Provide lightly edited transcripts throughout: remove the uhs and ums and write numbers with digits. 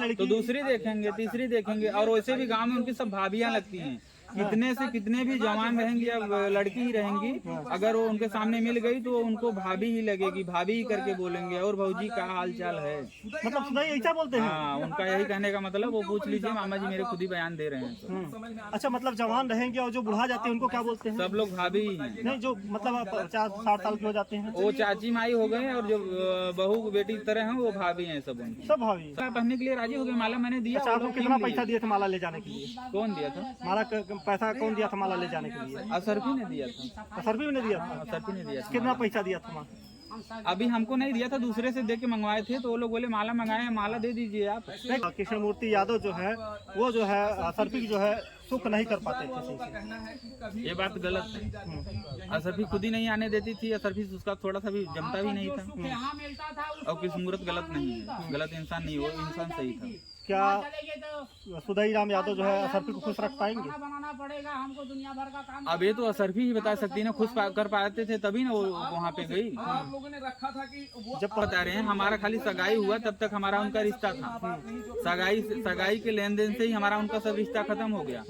लड़की तो दूसरी देखेंगे, तीसरी देखेंगे। और वैसे भी गांव में उनकी सब भाभियां लगती हैं। कितने से कितने भी जवान रहेंगी या लड़की ही रहेंगी, अगर वो उनके सामने मिल गई तो उनको भाभी ही लगेगी, भाभी ही करके बोलेंगे, और भौजी का हाल चाल है। मतलब सुदाई ऐसा बोलते हैं? हाँ, उनका यही कहने का मतलब, वो पूछ लीजिए, मामा जी मेरे खुद ही बयान दे रहे हैं। अच्छा, मतलब जवान रहेंगे और जो बुढ़ा जाते हैं उनको क्या बोलते हैं? सब लोग भाभी ही हैं। नहीं, जो मतलब 50-60 साल के हो जाते हैं वो चाची माई हो गए, और जो बहू बेटी की तरह हैं वो भाभी हैं सब उनकी। सब भाभी। पहनने के लिए राजी हो गए, माला मैंने दिया। अच्छा, आपको कितना पैसा दिए थे माला ले जाने के लिए? कौन दिया था? माला पैसा कौन दिया था माला ले जाने के लिए? असरफी ने दिया था। सरबी ने दिया था? असरफी ने दिया था। कितना पैसा दिया था? अभी हमको नहीं दिया था, दूसरे से दे के मंगवाए थे, तो वो लोग बोले माला मंगाए हैं, माला दे दीजिए आप। कृष्णमूर्ति यादव जो है वो जो है सरपी जो है सुख नहीं कर पाते थे सही से। ये बात गलत है। असरफी खुद ही नहीं आने देती थी। असरफी उसका थोड़ा सा भी जमता भी नहीं था। और किस्मत गलत नहीं है, गलत इंसान नहीं, वो इंसान सही था। क्या सुदाई राम यादव जो है असरफी को खुश रख पाएंगे? अब ये तो असरफी ही बता सकती है ना, खुश कर पाते थे तभी ना वो वहाँ पे गई। जब बता रहे हैं हमारा खाली सगाई हुआ तब तक हमारा उनका रिश्ता था। सगाई के लेन देन से ही हमारा उनका सब रिश्ता खत्म हो गया।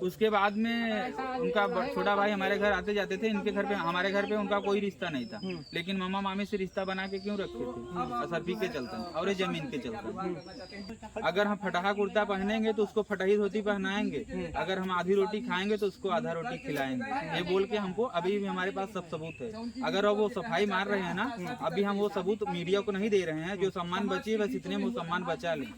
उसके बाद में उनका छोटा भाई हमारे घर आते जाते थे, इनके घर पे हमारे घर पे उनका कोई रिश्ता नहीं था, लेकिन मामा मामी से रिश्ता बना के क्यों रखे थे? असरफी के चलते और ये जमीन के चलते। अगर हम फटाहा कुर्ता पहनेंगे तो उसको फटाही धोती पहनाएंगे, अगर हम आधी रोटी खाएंगे तो उसको आधा रोटी खिलाएंगे, ये बोल के हमको अभी भी हमारे पास सब सबूत है। अगर वो सफाई मार रहे हैं ना, अभी हम वो सबूत मीडिया को नहीं दे रहे हैं। जो सम्मान बची है बस इतने में वो सम्मान बचा लें,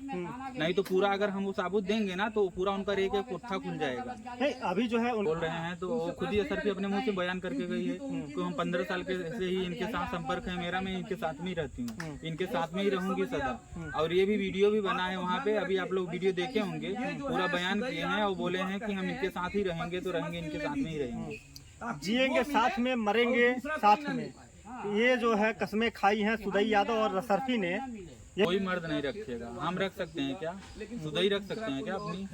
नहीं तो पूरा अगर हम वो सबूत देंगे ना तो पूरा उनका एक एक कोठा खुल जाएगा। नहीं, अभी जो है बोल रहे हैं तो वो खुद ही असरफी अपने मुंह से बयान करके गई है कि हम 15 साल के से ही इनके साथ संपर्क है मेरा, मैं इनके साथ में ही रहती हूँ, इनके साथ में ही रहूंगी सदा। और ये भी वीडियो भी बना है वहाँ पे, अभी आप लोग वीडियो देखे होंगे, पूरा बयान किए हैं और बोले हैं कि हम इनके साथ ही रहेंगे, तो रहेंगे इनके साथ में ही रहेंगे, जिएंगे साथ में, मरेंगे साथ में। ये जो है कस्में खाई हैं सुदाई यादव और असरफी ने। कोई मर्द नहीं रखेगा। हम रख सकते हैं क्या? सुदाई रख सकते हैं क्या अपनी?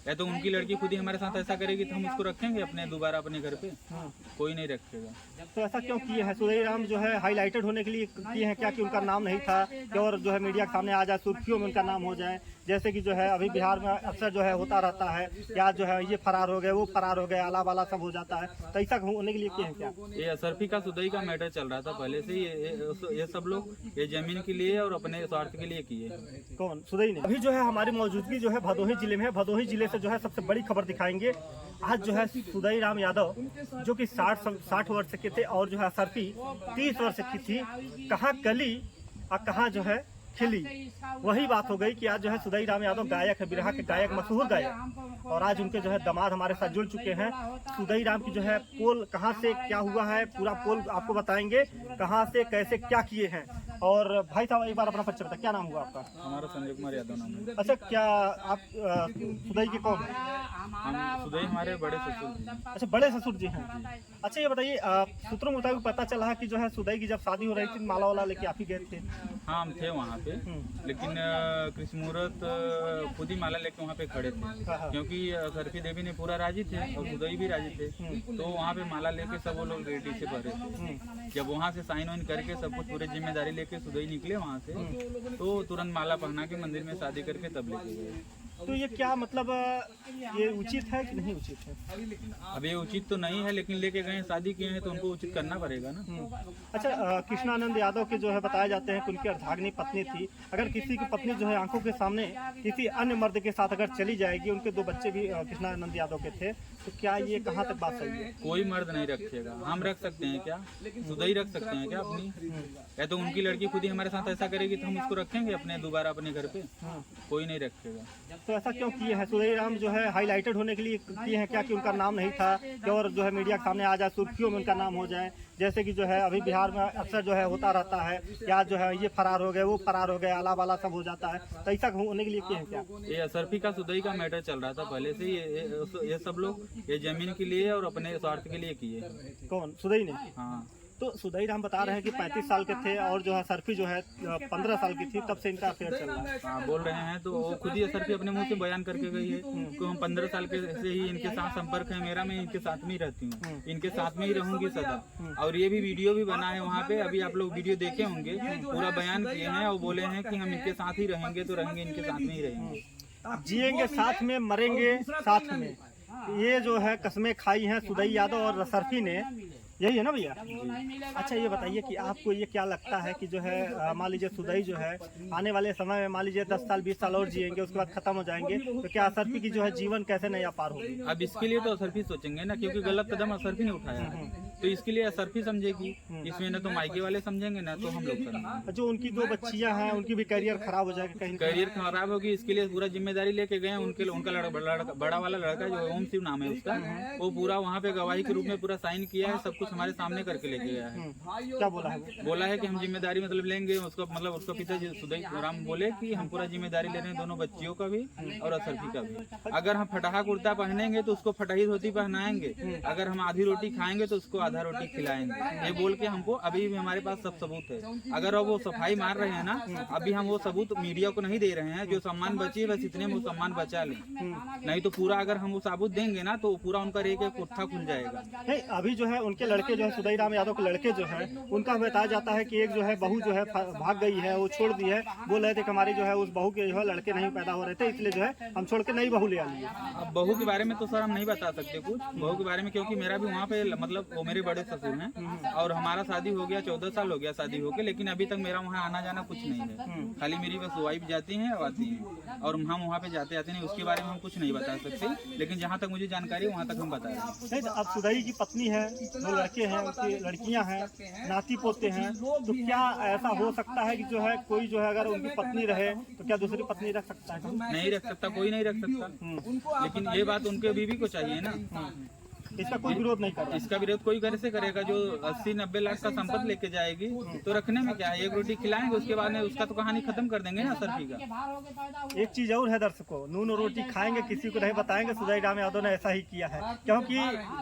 या तो उनकी लड़की खुद ही हमारे साथ ऐसा करेगी तो हम उसको रखेंगे अपने दोबारा अपने घर पे? कोई नहीं रखेगा। तो ऐसा क्यों किए हैं? सुदाई राम जो है हाईलाइटेड होने के लिए किए हैं क्या, कि उनका नाम नहीं था कि और जो है मीडिया के सामने आ जाए, सुर्खियों में उनका नाम हो जाए, जैसे कि जो है अभी बिहार में अक्सर जो है होता रहता है, या जो है ये फरार हो गए, वो फरार हो गए, आला वाला सब हो जाता है, तो ऐसा होने के लिए किए हैं क्या? ये असरफी का सुदाई का मैटर चल रहा था पहले से। ये सब लोग ये जमीन के लिए और अपने स्वार्थ के लिए किए। कौन? सुदाई ने। अभी जो है हमारी मौजूदगी जो है भदोही जिले में है। भदोही जिले से जो है सबसे बड़ी खबर दिखाएंगे। आज जो है सुदाई राम यादव जो कि 60 वर्ष के थे और जो है असरफी 30 वर्ष की थी, कहाँ कली और कहाँ जो है खिली, वही बात हो गई कि आज जो है सुदाई राम यादव गायक है, बिरहा के गायक, मशहूर गायक, और आज उनके जो है दामाद हमारे साथ जुड़ चुके हैं। सुदाई राम की जो है पोल कहाँ से क्या हुआ है, पूरा पोल आपको बताएंगे, कहाँ से कैसे क्या किए हैं। और भाई साहब एक बार अपना परिचय बताएं, क्या नाम हुआ आपका? हमारा संजय कुमार यादव नाम है। अच्छा, क्या आप सुदाई के कौन? हम सुदाई हमारे बड़े ससुर जी। अच्छा, बड़े ससुर जी हैं। अच्छा, ये बताइए, सूत्रों मुताबिक पता चला है कि जो है सुदाई की जब शादी हो रही थी माला वाला लेके आप ही गए थे? हाँ, हम थे वहाँ पे, लेकिन कृष्ण मुहूर्त खुद ही माला लेके वहाँ पे खड़े थे, क्योंकि सरफी देवी ने पूरा राजी थे और सुदाई भी राजी थे, तो वहाँ पे माला लेके सब वो लोग रेडी से भरे थे। जब वहाँ से साइन वाइन करके सब कुछ पूरे जिम्मेदारी लेके सुदाई निकले वहाँ से, तो तुरंत माला पहना के मंदिर में शादी करके तब लेके गए। तो ये क्या मतलब, ये उचित है कि नहीं उचित है? अब ये उचित तो नहीं है, लेकिन लेके गए शादी किए हैं तो उनको उचित करना पड़ेगा ना। अच्छा, कृष्णानंद यादव के जो है बताए जाते हैं कि उनकी अर्धांगिनी पत्नी थी। अगर किसी की पत्नी जो है आंखों के सामने किसी अन्य मर्द के साथ अगर चली जाएगी, उनके 2 बच्चे भी कृष्णानंद यादव के थे, तो क्या ये कहाँ तक बात सही है? कोई मर्द नहीं रखेगा। हम रख सकते हैं क्या? सुदाई रख सकते हैं क्या अपनी? या तो उनकी लड़की खुद ही हमारे साथ ऐसा करेगी तो हम उसको रखेंगे अपने दोबारा अपने घर पे? कोई नहीं रखेगा। तो ऐसा क्यों किए हैं? सुदाई राम जो है हाईलाइटेड होने के लिए किए हैं क्या, कि उनका नाम नहीं था कि और जो है मीडिया के सामने आ जाए, सुर्खियों में उनका नाम हो जाए, जैसे कि जो है अभी बिहार में अक्सर जो है होता रहता है, या जो है ये फरार हो गए, वो फरार हो गए, आला वाला सब हो जाता है, तो ऐसा होने के लिए किए हैं क्या? ये असरफी का सुदाई का मैटर चल रहा था पहले से। ये सब लोग ये जमीन के लिए और अपने स्वार्थ के लिए किए। कौन? सुदाई ने। हाँ, तो सुदई राम बता रहे हैं कि 35 साल के थे और जो है सरफी जो है 15 साल की थी, तब से इनका अफेयर चल रहा है। हाँ, बोल रहे हैं तो वो खुद ही सरफी अपने मुंह से बयान करके गई है कि हम 15 साल के से ही इनके साथ संपर्क है मेरा, मैं इनके साथ में ही रहती हूँ, इनके साथ में ही रहूंगी सदा। और ये भी वीडियो भी बना है वहाँ पे, अभी आप लोग वीडियो देखे होंगे, पूरा बयान किए हैं और बोले हैं कि हम इनके साथ ही रहेंगे, तो रहेंगे इनके साथ में ही रहेंगे, जिएंगे साथ में, मरेंगे साथ में। ये जो है कस्में खाई हैं सुदई यादव और सरफी ने, यही है ना भैया? अच्छा ये बताइए कि आपको ये क्या लगता है कि जो है मान लीजिए सुदई जो है आने वाले समय में मान लीजिए 10 साल 20 साल और जिएंगे, उसके बाद खत्म हो जाएंगे, तो क्या असरफी की जो है जीवन कैसे नया पार होगी? अब इसके लिए तो असरफी सोचेंगे ना, क्योंकि गलत कदम असरफी ने उठाया है, तो इसके लिए असरफी समझेगी। इसमें ना तो मायके वाले समझेंगे ना तो हम लोग करेंगे। जो उनकी 2 बच्चियां हैं उनकी भी करियर खराब हो जाएगा, कहीं करियर खराब होगी, इसके लिए पूरा जिम्मेदारी लेके गए उनके, उनका बड़ा वाला लड़का जो ओम शिव नाम है उसका, वो पूरा वहाँ पे गवाही के रूप में पूरा साइन किया है, सब कुछ हमारे सामने करके लेके गया है। क्या बोला है? बोला है कि हम जिम्मेदारी मतलब लेंगे, उसको मतलब उसका पिता सुदई राम बोले कि हम पूरा जिम्मेदारी ले रहे हैं, दोनों बच्चियों का भी और असरफी का भी। अगर हम फटाहा कुर्ता पहनेंगे तो उसको फटाही धोती पहनाएंगे, अगर हम आधी रोटी खाएंगे तो उसको आधा रोटी खिलाएंगे, ये बोल के हमको अभी भी हमारे पास सब सबूत है। अगर वो सफाई मार रहे हैं ना, अभी हम वो सबूत मीडिया को नहीं दे रहे हैं, जो सम्मान बची है बस इतने में वो सम्मान बचा ले, नहीं तो पूरा अगर हम वो सबूत देंगे ना तो पूरा उनका एक एक कुत्था खुल जाएगा। नहीं, अभी जो है उनके लड़के जो है सुदई राम यादव के लड़के जो है उनका बताया जाता है कि एक जो है बहू जो है भाग गई है, वो छोड़ दी है, बोल रहे थे कि हमारी जो है उस बहू के जो है लड़के नहीं पैदा हो रहे थे, इसलिए जो है हम छोड़ के नई बहू ले आ लिए। अब बहू के बारे में तो सर हम नहीं बता सकते कुछ, बहू के बारे में, क्योंकि मेरा भी वहाँ पे मतलब वो मेरे बड़े ससुर हैं और हमारा शादी हो गया 14 साल हो गया शादी होके, लेकिन अभी तक मेरा वहाँ आना जाना कुछ नहीं है, खाली मेरी बस वाइफ जाती हैं और आती हैं, और हम वहाँ पे जाते आते नहीं, उसके बारे में हम कुछ नहीं बता सकते, लेकिन जहाँ तक मुझे जानकारी है वहाँ तक हम बता रहे हैं। नहीं, तो अब सुदई की पत्नी है, 2 लड़के हैं, उसकी लड़कियां हैं, नाती पोते हैं, तो क्या ऐसा हो सकता है कि जो है कोई जो है अगर उनकी पत्नी रहे तो क्या दूसरी पत्नी रख सकता है? नहीं रख सकता, कोई नहीं रख सकता, लेकिन ये बात उनके बीवी को चाहिए ना, इसका कोई विरोध नहीं कर रहा। इसका विरोध कोई कैसे करेगा? जो 80-90 लाख का संपत्ति लेके जाएगी तो रखने में क्या है, एक रोटी खिलाएंगे उसके बाद में उसका तो कहानी खत्म कर देंगे ना सरफी का। एक चीज और है दर्शकों, नून और रोटी खाएंगे किसी को नहीं बताएंगे, सुदई राम यादव ने ऐसा ही किया है, क्योंकि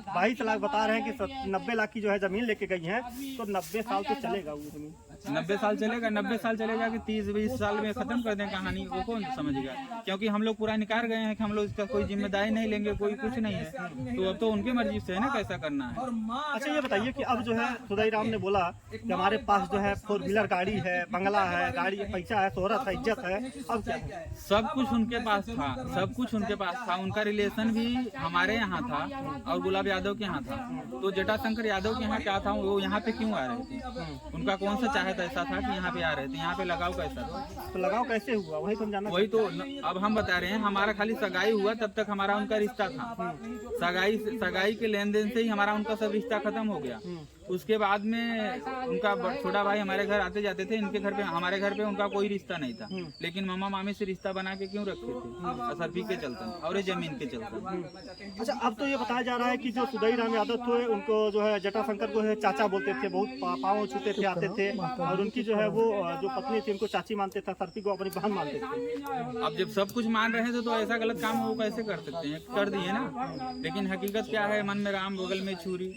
22 लाख बता रहे हैं कि 90 लाख की जो है जमीन लेके गई है, तो 90 साल तो चलेगा वो जमीन। 90 साल चलेगा, 90 साल चलेगा कि 30-20 साल में खत्म कर दें कहानी, वो कौन समझेगा? क्योंकि हम लोग पूरा निकाल गए हैं कि हम लोग इसका कोई जिम्मेदारी नहीं लेंगे, कोई कुछ नहीं है, तो अब तो उनकी मर्जी से है ना कैसा करना है। अच्छा ये बताइए कि अब जो है सुदई राम ने बोला कि हमारे पास जो है 4 व्हीलर गाड़ी है, बंगला है, गाड़ी पैसा है, शोहरत है, इज्जत है, अब क्या है? सब कुछ उनके पास था, सब कुछ उनके पास था, उनका रिलेशन भी हमारे यहाँ था और गुलाब यादव के यहाँ था, तो जटाशंकर यादव के यहाँ क्या था, वो यहाँ पे क्यों आ रहे थे? उनका कौन सा चाहत ऐसा था कि यहाँ पे आ रहे थे? यहाँ पे लगाव कैसा था? तो लगाव कैसे हुआ वही तो जानना। वही तो अब हम बता रहे हैं, हमारा खाली सगाई हुआ तब तक हमारा उनका रिश्ता था, सगाई के लेन देन से ही हमारा उनका सब रिश्ता खत्म हो गया। उसके बाद में उनका छोटा भाई हमारे घर आते जाते थे, इनके घर पे हमारे घर पे उनका कोई रिश्ता नहीं था, लेकिन मामा मामी से रिश्ता बना के क्यों रखे थे? असरफी के चलता और ये जमीन के चलता। अच्छा अब तो ये बताया जा रहा है कि जो सुदई राम यादव थे उनको जो है जटाशंकर को है चाचा बोलते थे, बहुत पाँव छूते थे, आते थे, और उनकी जो है वो जो पत्नी थी उनको चाची मानते थे, सरफी को अपनी बहन मानते थे। अब जब सब कुछ मान रहे थे तो ऐसा गलत काम वो कैसे कर सकते हैं? कर दिए ना, लेकिन हकीकत क्या है, मन में राम बगल में छुरी,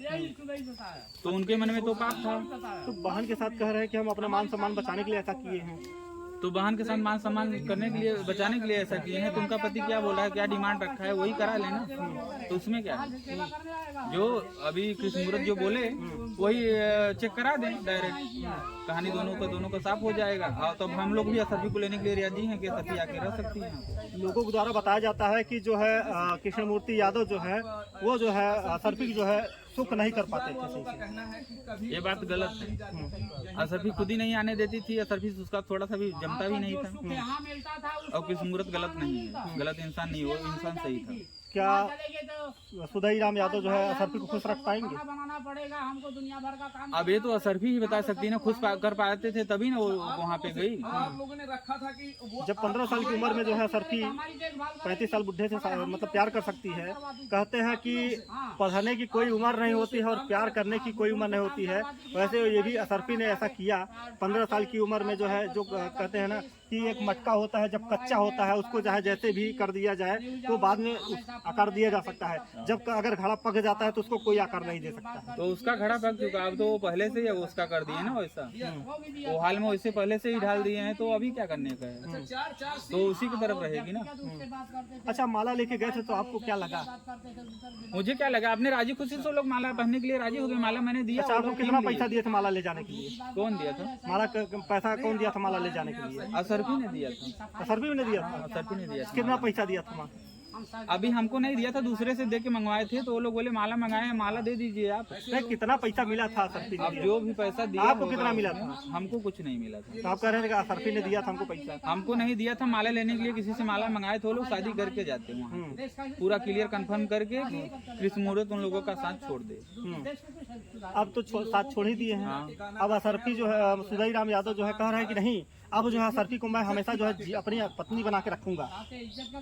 तो उनके मन में तो पाप था। तो बहन के साथ कह रहे हैं कि हम अपना मान सम्मान बचाने के लिए ऐसा किए हैं, तो बहन के साथ मान सम्मान करने के लिए, बचाने के लिए ऐसा किए हैं, तो उनका पति क्या बोला है, क्या डिमांड रखा है, वही करा लेना, तो उसमें क्या है? जो अभी कृष्ण मुहूर्त जो बोले वही चेक करा दें डायरेक्ट, कहानी दोनों का साफ हो जाएगा। और तब हम लोग भी असरफी को लेने के लिए राजी हैं कि असरफी आके रह सकती है। लोगों के द्वारा बताया जाता है कि जो है कृष्ण मूर्ति यादव जो है वो जो है असरफी जो है सुख नहीं कर पाते थे सही से। ये बात गलत है, असरफी खुद ही नहीं आने देती थी, असरफी उसका थोड़ा सा भी जमता भी नहीं था, और कृष्ण मुहूर्त गलत नहीं है, गलत इंसान नहीं, वो इंसान सही था। क्या सुदई राम यादव जो है असरफी को खुश रख पाएंगे? अब ये तो असरफी ही बता सकती है ना, खुश कर पाते थे तभी ना वो वहाँ पे गई। जब 15 साल की उम्र में जो है असरफी 35 साल बुढ़े से मतलब प्यार कर सकती है, कहते हैं कि पढ़ने की कोई उम्र नहीं होती है और प्यार करने की कोई उम्र नहीं होती है, वैसे ये भी असरफी ने ऐसा किया 15 साल की उम्र में जो है, जो कहते हैं ना कि एक मटका होता है, जब कच्चा होता है उसको चाहे जैसे भी कर दिया जाए तो बाद में आकार दिया जा सकता है। जब अगर घड़ा पक जाता है तो उसको कोई आकार नहीं दे सकता। तो उसका घड़ा पक चुका, अब तो वो पहले से ही उसका कर दिए ना वैसा, वो हाल में वैसे पहले से ही ढाल दिए हैं, तो अभी क्या करने का है, तो उसी की तरफ रहेगी ना। अच्छा, माला लेके गए थे तो आपको क्या लगा? मुझे क्या लगा, अपने राजी खुशी से लोग माला पहनने के लिए राजी हो गए, माला मैंने दिया। अच्छा, आपको कितना पैसा दिए थे माला ले जाने के लिए? कौन दिया था माला पैसा कौन दिया था माला ले जाने के लिए? असरफी ने दिया था। सरबी ने दिया था? असरफी ने दिया था। कितना पैसा दिया था? अभी हमको नहीं दिया था, दूसरे से दे के मंगवाए थे, तो वो लोग बोले माला मंगाए हैं, माला दे दीजिए आप। नहीं, कितना पैसा मिला था सरफी ने? अब जो भी पैसा दिया आपको कितना मिला था? हमको कुछ नहीं मिला था। तो आप कह रहे थे कि सरफी ने दिया था हमको पैसा? हमको नहीं दिया था, माला लेने के लिए किसी से माला मंगाए थे, वो लोग शादी करके जाते हैं वहाँ, पूरा क्लियर कंफर्म करके कि कृष्ण मुहूर्त उन लोगों का साथ छोड़ दे। अब तो साथ छोड़ ही दिए हैं। अब सरफी जो है, सुदई राम यादव जो है कह रहे हैं कि नहीं, अब जो है सरफी को मैं हमेशा जो है अपनी पत्नी बना के रखूंगा।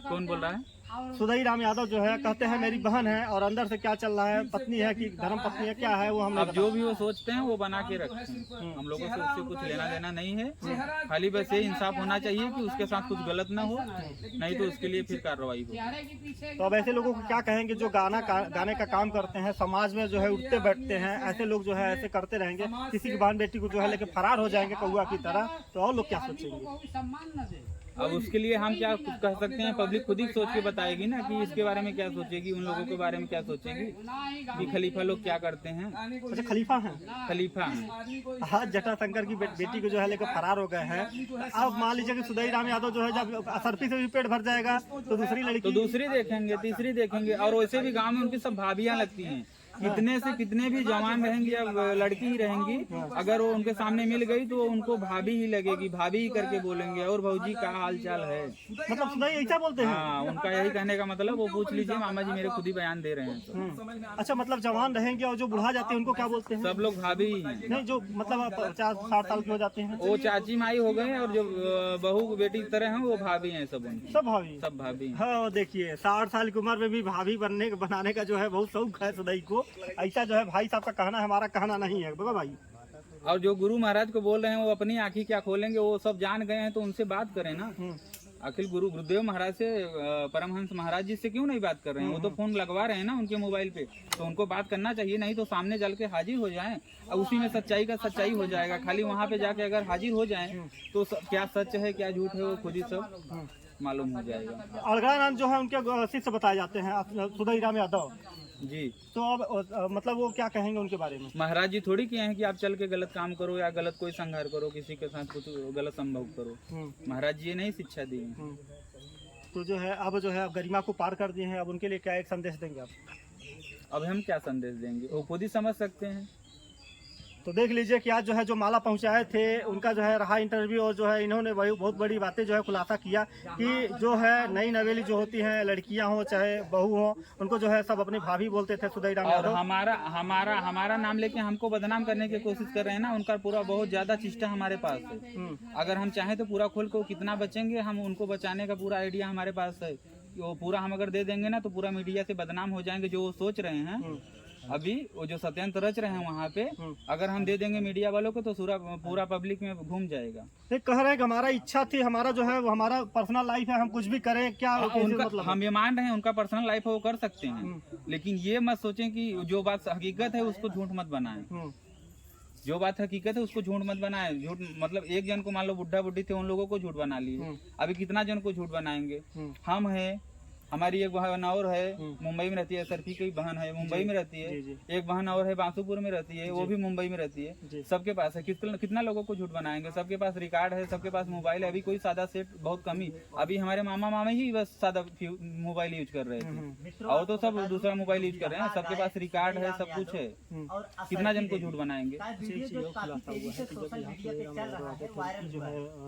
कौन बोल रहा है? सुदई राम यादव जो है कहते हैं मेरी बहन है, और अंदर से क्या चल रहा है, पत्नी है कि धर्म पत्नी है, क्या है वो हम अब जो भी वो सोचते हैं वो बना के रखते हैं, हम लोगों से उससे कुछ लेना देना नहीं है। खाली बस ये इंसाफ होना चाहिए कि उसके साथ कुछ गलत ना हो, नहीं तो उसके लिए फिर कार्रवाई हो। तो अब ऐसे लोगों को क्या कहेंगे जो गाने का काम करते हैं, समाज में जो है उठते बैठते हैं, ऐसे लोग जो है ऐसे करते रहेंगे, किसी की बहन बेटी को जो है लेके फरार हो जाएंगे कौआ की तरह, तो और लोग क्या सोचेंगे? अब उसके लिए हम क्या कह सकते हैं, पब्लिक खुद ही सोच के बताएगी ना कि इसके बारे में क्या सोचेगी, उन लोगों के बारे में क्या सोचेगी कि खलीफा लोग क्या करते हैं। अच्छा, खलीफा हैं? खलीफा हैं। हाँ, जटाशंकर की बेटी को जो है लेकर फरार हो गए हैं। अब मान लीजिए कि सुदई राम यादव जो है जब सरफी से भी पेट भर जाएगा तो दूसरी लड़की, तो दूसरी देखेंगे, तीसरी देखेंगे, और वैसे भी गाँव में उनकी सब भाभियाँ लगती हैं। कितने से कितने भी जवान रहेंगी या लड़की ही रहेंगी, अगर वो उनके सामने मिल गई तो उनको भाभी ही लगेगी, भाभी ही करके बोलेंगे, और भौजी का हाल चाल है। मतलब सुदई ऐसा बोलते हैं? हाँ, उनका यही कहने का मतलब, वो पूछ लीजिए, मामा जी मेरे खुद ही बयान दे रहे हैं। अच्छा, मतलब जवान रहेंगे और जो बुढ़ा जाते हैं उनको क्या बोलते हैं? सब लोग भाभी ही हैं। नहीं, जो मतलब 50-60 साल के हो जाते हैं वो चाची माई हो गए, और जो बहू बेटी की तरह हैं वो भाभी हैं, सब उनकी सब भाभी। सब भाभी हैं। हाँ, देखिए 60 साल की उम्र में भी भाभी बनाने का जो है बहुत शौक है सुदई को। ऐसा जो है भाई साहब का कहना है, हमारा कहना नहीं है बाबा भाई। और जो गुरु महाराज को बोल रहे हैं वो अपनी आंखी क्या खोलेंगे, वो सब जान गए हैं, तो उनसे बात करें ना। आखिर गुरुदेव महाराज से, परमहंस महाराज जी से क्यों नहीं बात कर रहे हैं? वो तो फोन लगवा रहे हैं ना उनके मोबाइल पे, तो उनको बात करना चाहिए, नहीं तो सामने चल के हाजिर हो जाएं, और उसी में सच्चाई का सच्चाई हो जाएगा। खाली वहाँ पे जाके अगर हाजिर हो जाएं तो क्या सच है क्या झूठ है वो खुद ही सब मालूम हो जाएगा। अलगानंद जो है उनके शिष्य बताए जाते हैं, सुदई राम यादव जी। तो अब मतलब वो क्या कहेंगे उनके बारे में? महाराज जी थोड़ी किए हैं कि आप चल के गलत काम करो या गलत कोई संघर्ष करो, किसी के साथ कुछ गलत संभव करो। महाराज जी ये नहीं शिक्षा दी है। तो जो है अब जो है गरिमा को पार कर दिए हैं, अब उनके लिए क्या एक संदेश देंगे आप? अब हम क्या संदेश देंगे, वो खुद ही समझ सकते हैं। तो देख लीजिए कि आज जो है जो माला पहुंचाए थे उनका जो है रहा इंटरव्यू, और जो है इन्होंने वही बहुत बड़ी बातें जो है खुलासा किया कि जो है नई नवेली जो होती हैं, लड़कियां हो चाहे बहू हो, उनको जो है सब अपनी भाभी बोलते थे सुदई राम यादव। हमारा नाम लेके हमको बदनाम करने की कोशिश कर रहे हैं ना, उनका पूरा बहुत ज्यादा चिष्टा हमारे पास है। अगर हम चाहें तो पूरा खोल को कितना बचेंगे, हम उनको बचाने का पूरा आइडिया हमारे पास है। वो पूरा हम अगर दे देंगे ना तो पूरा मीडिया से बदनाम हो जाएंगे, जो वो सोच रहे हैं अभी, वो जो षड्यंत्र रच रहे हैं वहाँ पे, अगर हम दे देंगे मीडिया वालों को तो पूरा पब्लिक में घूम जाएगा। कह रहे हैं कि हमारा इच्छा थी, हमारा जो है वो हमारा पर्सनल लाइफ है, हम कुछ भी करें क्या उनका मतलब? हम ये मान रहे हैं उनका पर्सनल लाइफ है, वो कर सकते हैं, लेकिन ये मत सोचें कि जो बात हकीकत है उसको झूठ मत बनाएं। जो बात हकीकत है उसको झूठ मत बनाएं। झूठ मतलब एक जन को मान लो बुढ़ा बुढ़ी थे, उन लोगों को झूठ बना लिए, अभी कितना जन को झूठ बनाएंगे? हम है, हमारी एक बहन और है मुंबई में रहती है, सरफी की बहन है मुंबई में रहती है, एक बहन और है बांसुपुर में रहती है, वो भी मुंबई में रहती है। सबके पास है, कितना लोगों को झूठ बनाएंगे? सबके पास रिकॉर्ड है, सबके पास मोबाइल है। अभी कोई सादा सेट बहुत कम ही, अभी हमारे मामा मामा ही बस सादा मोबाइल यूज कर रहे थे, और तो सब दूसरा मोबाइल यूज कर रहे हैं। सबके पास रिकॉर्ड है, सब कुछ है, कितना जन को झूठ बनाएंगे?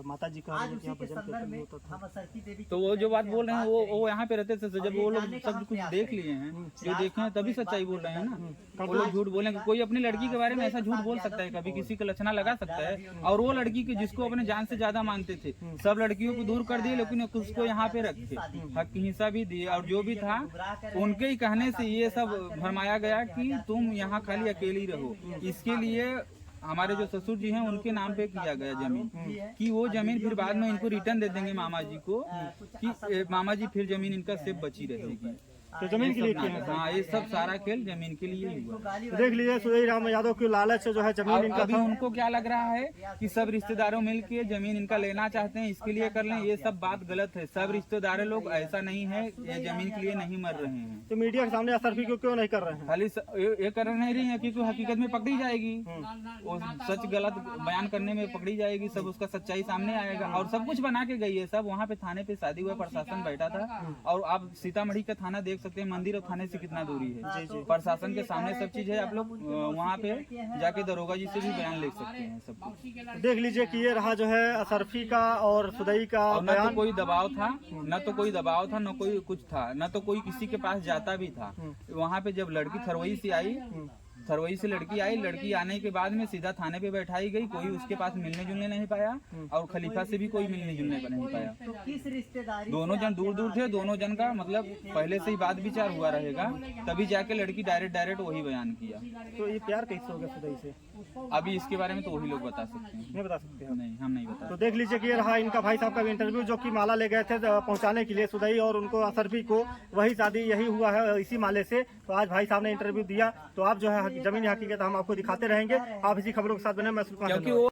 माता जी का तो वो जो बात बोल रहे हैं वो यहाँ पे रहते थे, जब वो लोग सब कुछ देख लिए हैं, जो देखे हैं तभी सच्चाई बोल रहे हैं ना। वो लोग झूठ बोलेंगे, कोई अपनी लड़की के बारे में ऐसा झूठ बोल सकता है, कभी किसी का लक्षणा लगा सकता है, और वो लड़की की जिसको अपने जान से ज्यादा मानते थे, सब लड़कियों को दूर कर दिए, लेकिन उसको यहाँ पे रखे, हक की हिस्सा भी दिए, और जो भी था उनके ही कहने से ये सब भरमाया गया कि तुम यहाँ खाली अकेली रहो। इसके लिए हमारे जो ससुर जी हैं उनके नाम पे किया गया जमीन, कि वो जमीन फिर बाद में इनको रिटर्न दे देंगे मामा जी को, कि मामा जी फिर जमीन इनका सेफ बची रहेगी। तो जमीन के लिए किए हैं। हाँ, ये सब सारा खेल जमीन के लिए ही हुआ। तो देख लीजिए सुधई राम यादव की लालच से जो है जमीन और इनका अभी था। उनको क्या लग रहा है कि सब रिश्तेदारों मिलके जमीन इनका लेना चाहते हैं, इसके लिए कर लें, ये सब बात गलत है। सब रिश्तेदार लोग ऐसा नहीं है, ये जमीन के लिए नहीं मर रहे हैं। तो मीडिया के सामने असरफी क्यों नहीं कर रहे हैं? खाली ये कर नहीं रही है क्योंकि हकीकत में पकड़ी जाएगी, वो सच गलत बयान करने में पकड़ी जाएगी, सब उसका सच्चाई सामने आएगा। और सब कुछ बना के गई है सब। वहाँ पे थाने पे शादी हुआ, प्रशासन बैठा था, और आप सीतामढ़ी का थाना देख सकते हैं, मंदिर और थाने से कितना दूरी है। प्रशासन के सामने सब चीज है, आप लोग वहाँ पे जाके दरोगा जी से भी बयान ले सकते हैं सब कुछ। देख लीजिए कि ये रहा जो है असरफी का और सुदई का और न तो बयान। कोई दबाव था, न तो कोई दबाव था, न कोई कुछ था, न तो कोई किसी के पास जाता भी था। वहाँ पे जब लड़की थरवई से आई, थरवई से लड़की आई, लड़की आने के बाद में सीधा थाने पे बैठाई गई, कोई उसके पास मिलने जुलने नहीं पाया, और खलीफा से भी कोई मिलने जुलने को नहीं पाया। तो किस रिश्तेदारी दोनों जन दूर दूर थे, दोनों जन का मतलब पहले से ही बात विचार हुआ रहेगा, तभी जाके लड़की डायरेक्ट वही बयान किया। तो ये प्यार कैसे हो गया सुदई से? अभी इसके बारे में तो वही लोग बता सकते हैं, नहीं बता सकते हम। नहीं हम नहीं बता। तो देख लीजिए कि ये रहा इनका भाई साहब का इंटरव्यू, जो कि माला ले गए थे पहुंचाने के लिए सुदई और उनको असरफी को। वही शादी यही हुआ है इसी माले से। तो आज भाई साहब ने इंटरव्यू दिया। तो आप जो है जमीनी हकीकत हम आपको दिखाते रहेंगे। आप इसी खबरों के साथ बने। मैं क्योंकि वो